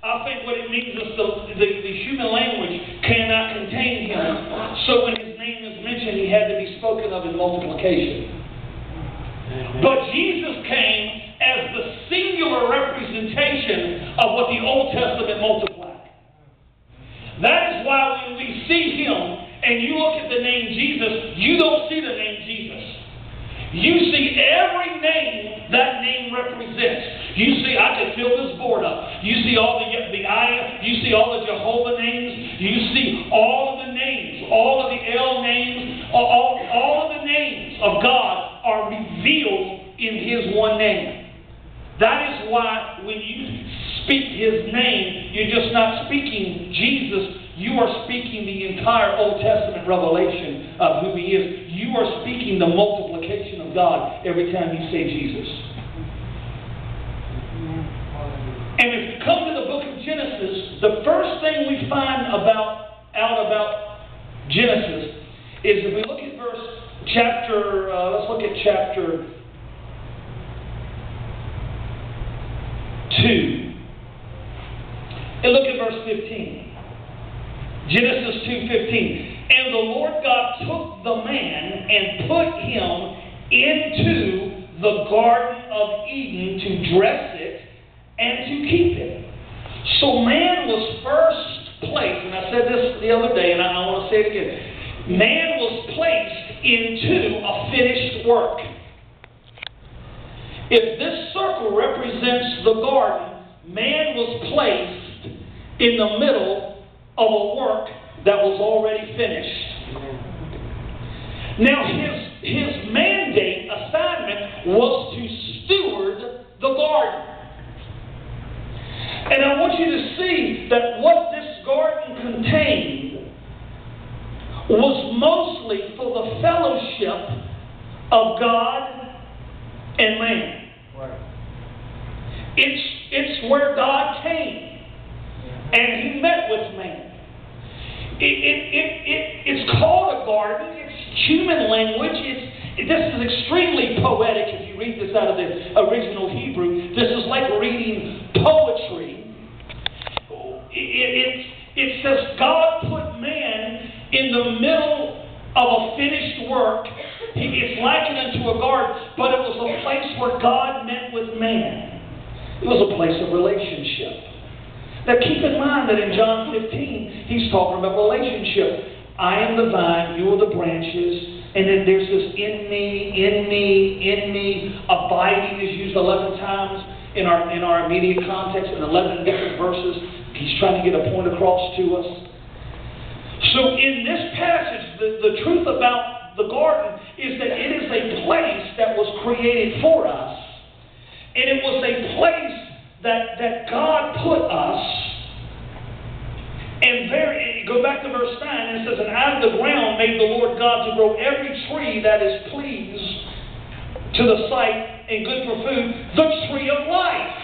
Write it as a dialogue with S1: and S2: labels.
S1: I think what it means is the human language cannot contain him. So when his name is mentioned, he had to be spoken of in multiplication. But Jesus came as the singular representation of what the Old Testament multiplied. That is why when we see him and you look at the name Jesus, you don't see the name Jesus. You see every name that name represents. You see, I could fill this board up. You see all the you see all the Jehovah names. You see all of the names, all of the El names, all of the names of God are revealed in His one name. That is why when you speak His name, you're just not speaking Jesus. You are speaking the entire Old Testament revelation of who He is. You are speaking the multiplication of God every time you say Jesus. And if you come to the book of Genesis, the first thing we find out about Genesis is if we look at let's look at chapter 2. And look at verse 15. Genesis 2:15. And the Lord God took the man and put him into the Garden of Eden to dress it and to keep it. So man was first placed, and I said this the other day, and I want to say it again. Man was placed into a finished work. If this circle represents the garden, man was placed in the middle of a work that was already finished. Now his mandate, assignment, was to steward the garden. And I want you to see that what this garden contained was mostly for the fellowship of God and man.
S2: Right.
S1: It's where God came and He met with man. It's called a garden. It's human language. This is extremely poetic if you read this out of the original Hebrew. This is like reading poetry. It says God put man in the middle of a finished work. It's likened unto a garden, but it was a place where God met with man. It was a place of relationship. Now keep in mind that in John 15, He's talking about relationship. I am the vine, you are the branches. And then there's this in me, abiding is used 11 times in our immediate context, in 11 different verses. He's trying to get a point across to us. So in this passage, the truth about the garden is that it is a place that was created for us. And it was a place that God put us. And go back to verse 9, and it says, and out of the ground made the Lord God to grow every tree that is pleased to the sight and good for food, the tree of life.